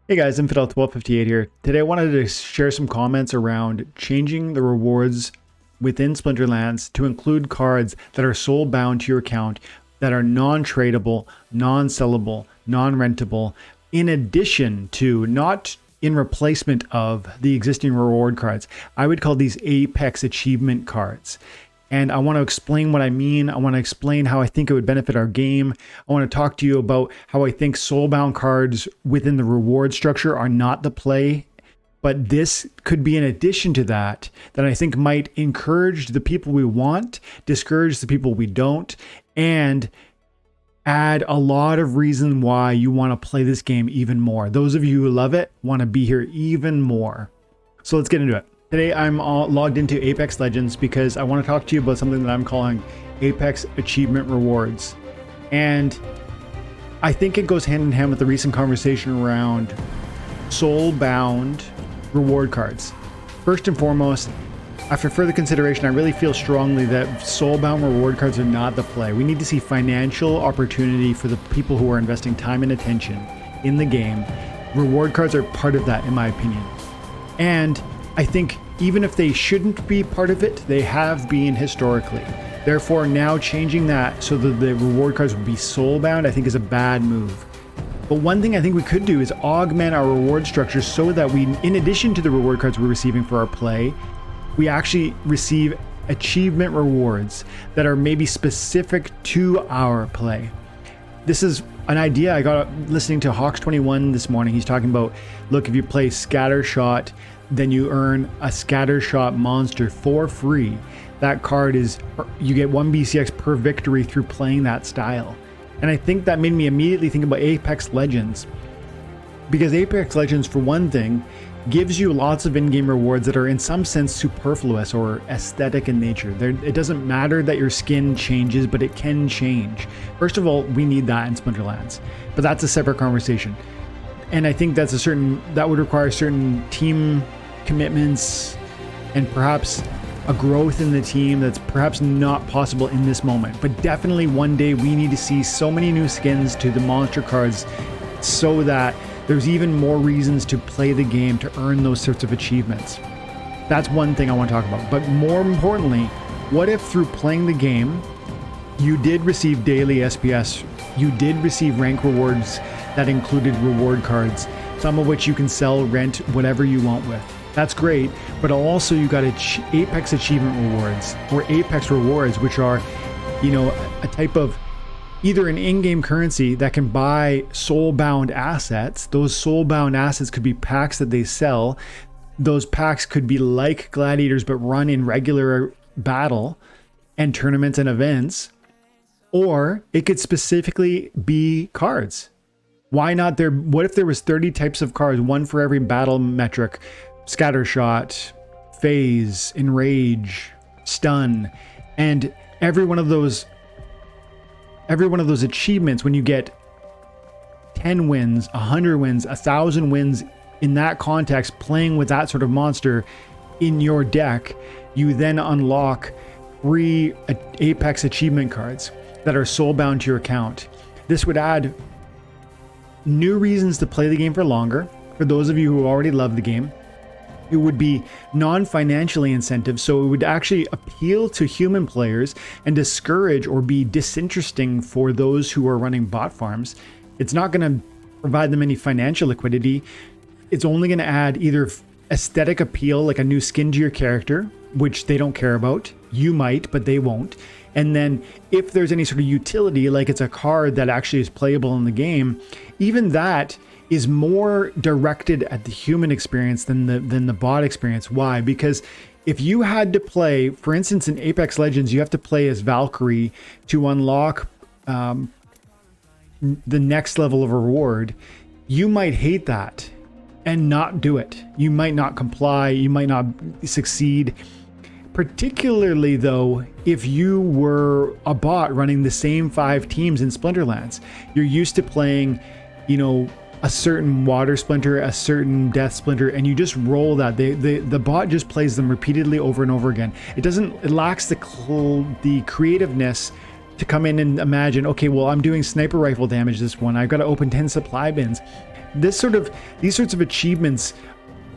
Hey guys, Infidel1258 here. Today I wanted to share some comments around changing the rewards within Splinterlands to include cards that are soul bound to your account, that are non-tradable, non-sellable, non-rentable, in addition to, not in replacement of, the existing reward cards. I would call these Apex achievement cards. And I want to explain what I mean. I want to explain how I think it would benefit our game. I want to talk to you about how I think soulbound cards within the reward structure are not the play. But this could be an addition to that I think might encourage the people we want, discourage the people we don't, and add a lot of reason why you want to play this game even more. Those of you who love it want to be here even more. So let's get into it. Today I'm all logged into Apex Legends because I want to talk to you about something that I'm calling Apex Achievement Rewards. And I think it goes hand in hand with the recent conversation around soul-bound reward cards. First and foremost, after further consideration, I really feel strongly that soul-bound reward cards are not the play. We need to see financial opportunity for the people who are investing time and attention in the game. Reward cards are part of that, in my opinion. And I think even if they shouldn't be part of it, they have been historically. Therefore, now changing that so that the reward cards would be soul-bound, I think is a bad move. But one thing I think we could do is augment our reward structure so that we, in addition to the reward cards we're receiving for our play, we actually receive achievement rewards that are maybe specific to our play. This is an idea I got listening to Hawks21 this morning. He's talking about, look, if you play Scattershot, then you earn a Scattershot monster for free. That card is, you get 1 BCX per victory through playing that style. And I think that made me immediately think about Apex Legends. Because Apex Legends, for one thing, gives you lots of in-game rewards that are in some sense superfluous or aesthetic in nature. It doesn't matter that your skin changes, but it can change. First of all, we need that in Splinterlands, but that's a separate conversation. And I think that would require certain team commitments and perhaps a growth in the team that's perhaps not possible in this moment. But definitely one day we need to see so many new skins to the monster cards so that there's even more reasons to play the game to earn those sorts of achievements. That's one thing I want to talk about. But more importantly, what if through playing the game, you did receive daily SPS, you did receive rank rewards that included reward cards, some of which you can sell, rent, whatever you want with. That's great, but also you got Apex Achievement Rewards, or Apex Rewards, which are, a type of either an in-game currency that can buy soul-bound assets. Those soul-bound assets could be packs that they sell. Those packs could be like gladiators, but run in regular battle and tournaments and events. Or it could specifically be cards. Why not what if there was 30 types of cards, one for every battle metric, Scattershot, Phase, Enrage, Stun, and every one of those achievements, when you get 10 wins, 100 wins, 1,000 wins in that context, playing with that sort of monster in your deck, you then unlock free Apex achievement cards that are soul-bound to your account. This would add new reasons to play the game for longer, for those of you who already love the game. It would be non-financially incentive, so it would actually appeal to human players and discourage or be disinteresting for those who are running bot farms. It's not going to provide them any financial liquidity. It's only going to add either aesthetic appeal, like a new skin to your character, which they don't care about. You might, but they won't. And then if there's any sort of utility, like it's a card that actually is playable in the game, even that is more directed at the human experience than the bot experience. Why? Because if you had to play, for instance, in Apex Legends, you have to play as Valkyrie to unlock the next level of reward, you might hate that and not do it. You might not comply, you might not succeed. Particularly though, if you were a bot running the same 5 teams in Splinterlands, you're used to playing, a certain water splinter, a certain death splinter, and you just roll that. The bot just plays them repeatedly over and over again. It lacks the creativeness to come in and imagine, okay, well, I'm doing sniper rifle damage this one. I've got to open 10 supply bins. these sorts of achievements,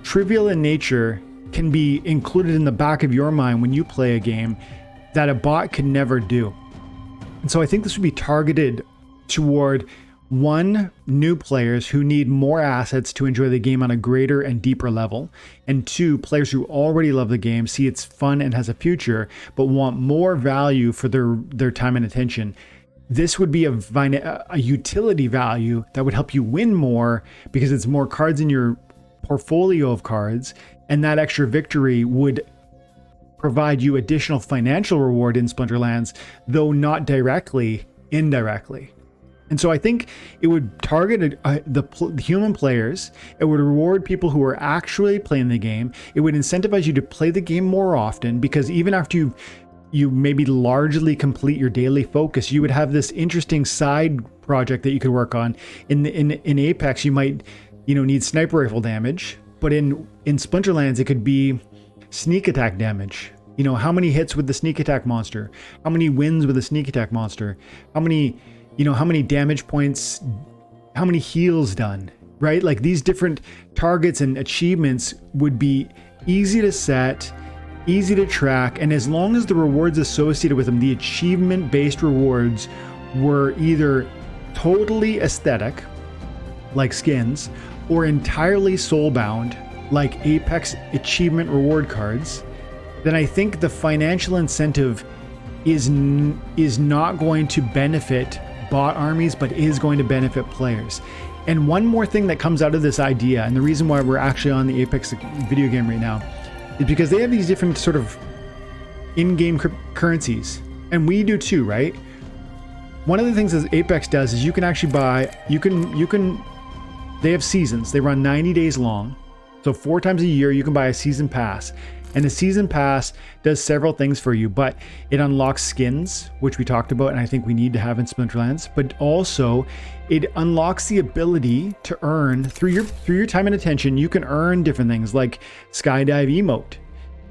trivial in nature, can be included in the back of your mind when you play a game that a bot could never do. And so I think this would be targeted toward, one, new players who need more assets to enjoy the game on a greater and deeper level, and two, players who already love the game, see it's fun and has a future, but want more value for their time and attention. This would be a utility value that would help you win more because it's more cards in your portfolio of cards, and that extra victory would provide you additional financial reward in Splinterlands, though not directly, indirectly. And so I think it would target the human players. It would reward people who are actually playing the game. It would incentivize you to play the game more often, because even after you maybe largely complete your daily focus, you would have this interesting side project that you could work on. In Apex, you might need sniper rifle damage, but in Splinterlands it could be sneak attack damage. How many hits with the sneak attack monster? How many wins with the sneak attack monster? How many damage points? How many heals done? Right? Like, these different targets and achievements would be easy to set, easy to track, and as long as the rewards associated with them, the achievement-based rewards, were either totally aesthetic, like skins, or entirely soul-bound, like Apex achievement reward cards, then I think the financial incentive is not going to benefit bot armies, but is going to benefit players. And one more thing that comes out of this idea, and the reason why we're actually on the Apex video game right now, is because they have these different sort of in-game currencies, and we do too, right? One of the things that Apex does is you can actually buy, they have seasons. They run 90 days long. So 4 times a year, you can buy a season pass. And the season pass does several things for you, but it unlocks skins, which we talked about, and I think we need to have in Splinterlands. But also, it unlocks the ability to earn through your time and attention. You can earn different things like skydive emote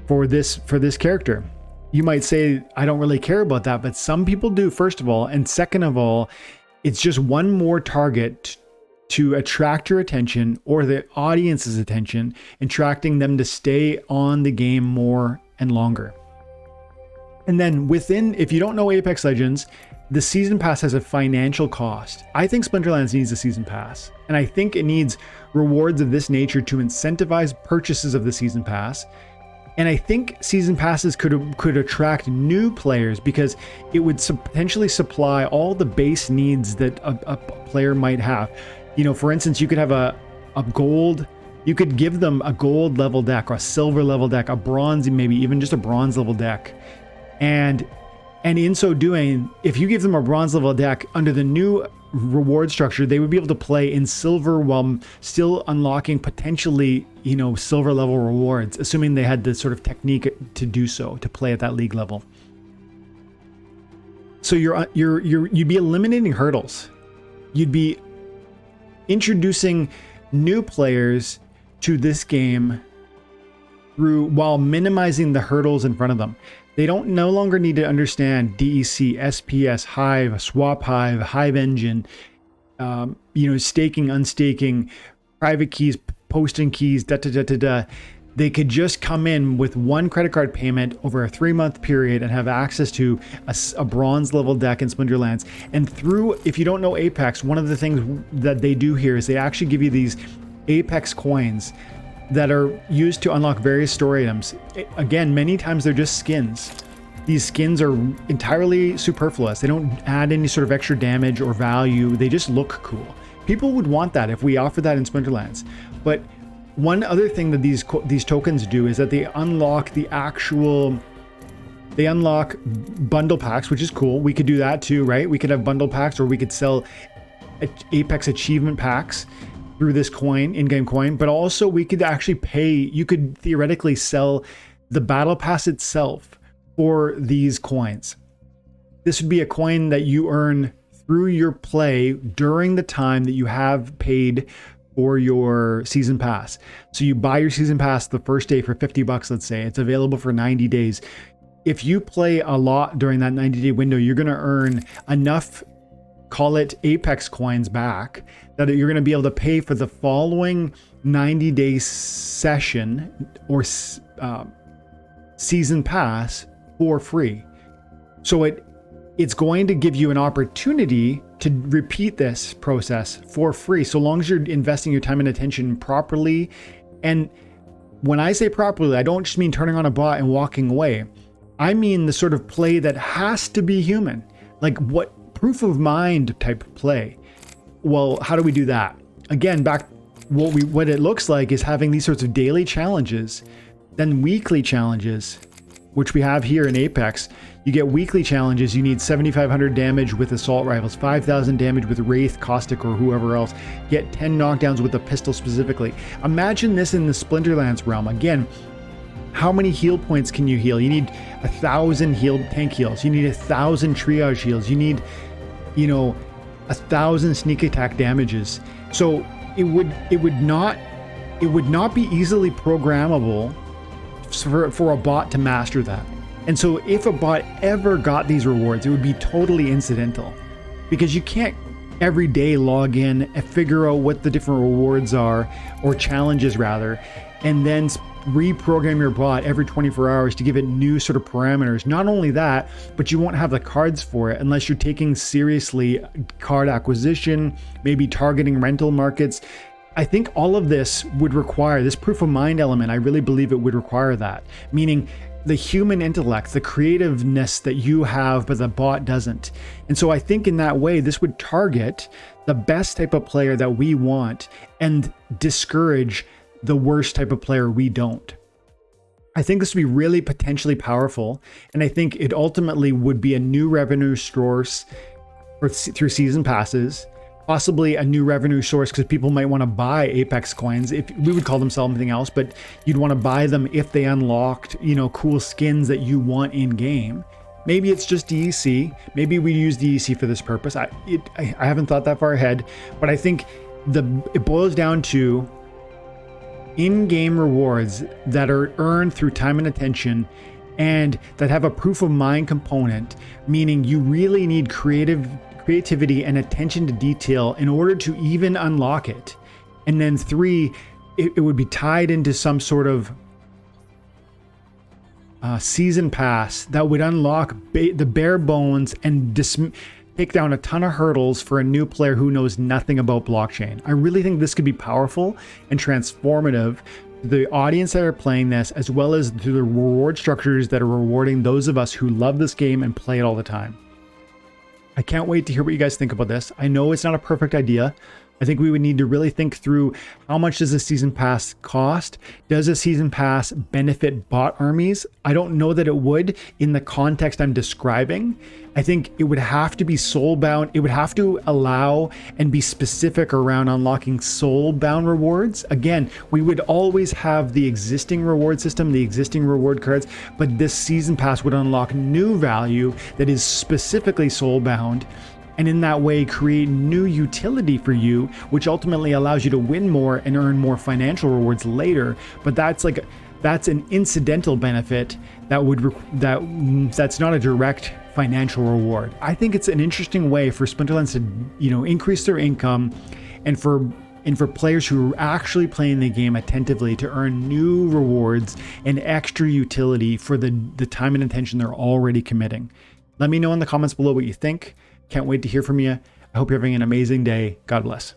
for this character. You might say, I don't really care about that, but some people do, first of all, and second of all, it's just one more target to attract your attention or the audience's attention, attracting them to stay on the game more and longer. And then if you don't know Apex Legends, the season pass has a financial cost. I think Splinterlands needs a season pass, and I think it needs rewards of this nature to incentivize purchases of the season pass. And I think season passes could attract new players, because it would potentially supply all the base needs that a player might have. For instance, you could have you could give them a gold level deck or a silver level deck, a bronze, maybe even just a bronze level deck. And in so doing, if you give them a bronze level deck under the new reward structure, they would be able to play in silver while still unlocking potentially, silver level rewards, assuming they had the sort of technique to do so, to play at that league level. So you'd be eliminating hurdles. You'd be introducing new players to this game while minimizing the hurdles in front of them. They no longer need to understand DEC, SPS, Hive, Swap Hive Engine, staking, unstaking, private keys, posting keys, They could just come in with one credit card payment over a 3-month period and have access to a bronze level deck in Splinterlands. And if you don't know Apex, one of the things that they do here is they actually give you these Apex coins that are used to unlock various story items. Again, many times they're just skins. These skins are entirely superfluous. They don't add any sort of extra damage or value. They just look cool. People would want that if we offer that in Splinterlands. But one other thing that these tokens do is that they unlock bundle packs, which is cool. We could do that too, right? We could have bundle packs, or we could sell Apex achievement packs through this in-game coin, but also we could actually you could theoretically sell the battle pass itself for these coins. This would be a coin that you earn through your play during the time that you have paid for your season pass. So you buy your season pass the first day for $50, let's say. It's available for 90 days. If you play a lot during that 90-day window, you're going to earn enough call it Apex coins back, that you're going to be able to pay for the following 90-day session or season pass for free. So it's going to give you an opportunity to repeat this process for free, so long as you're investing your time and attention properly. And when I say properly, I don't just mean turning on a bot and walking away. I mean the sort of play that has to be human, like what proof of mind type play. Well, how do we do that? Again, what it looks like is having these sorts of daily challenges, then weekly challenges, which we have here in Apex. You get weekly challenges. You need 7,500 damage with assault rifles, 5,000 damage with Wraith, Caustic, or whoever else. Get 10 knockdowns with a pistol specifically. Imagine this in the Splinterlands realm. Again, how many heal points can you heal? You need 1,000 tank heals. You need 1,000 triage heals. You need, 1,000 sneak attack damages. So it would not be easily programmable for a bot to master that. And so if a bot ever got these rewards, it would be totally incidental, because you can't every day log in and figure out what the different rewards are, or challenges rather, and then reprogram your bot every 24 hours to give it new sort of parameters. Not only that, but you won't have the cards for it unless you're taking seriously card acquisition, maybe targeting rental markets. I think all of this would require this proof of mind element. I really believe it would require that, meaning the human intellect, the creativeness that you have, but the bot doesn't. And so I think in that way, this would target the best type of player that we want and discourage the worst type of player we don't. I think this would be really potentially powerful. And I think it ultimately would be a new revenue source through season passes, possibly a new revenue source because people might want to buy Apex coins. If we would call them something else, but you'd want to buy them if they unlocked, cool skins that you want in game. Maybe it's just DEC. Maybe we use DEC for this purpose. I haven't thought that far ahead, but I think it boils down to in-game rewards that are earned through time and attention, and that have a proof of mind component, meaning you really need creativity and attention to detail in order to even unlock it. And then 3, it would be tied into some sort of season pass that would unlock the bare bones and take down a ton of hurdles for a new player who knows nothing about blockchain. I really think this could be powerful and transformative to the audience that are playing this, as well as to the reward structures that are rewarding those of us who love this game and play it all the time. I can't wait to hear what you guys think about this. I know it's not a perfect idea. I think we would need to really think through, how much does a season pass cost? Does a season pass benefit bot armies? I don't know that it would in the context I'm describing. I think it would have to be soul bound. It would have to allow and be specific around unlocking soul bound rewards. Again, we would always have the existing reward system, the existing reward cards, but this season pass would unlock new value that is specifically soul bound, and in that way create new utility for you, which ultimately allows you to win more and earn more financial rewards later. But that's an incidental benefit that's not a direct financial reward. I think it's an interesting way for Splinterlands to increase their income, and for players who are actually playing the game attentively to earn new rewards and extra utility for the time and attention they're already committing. Let me know in the comments below what you think. Can't wait to hear from you. I hope you're having an amazing day. God bless.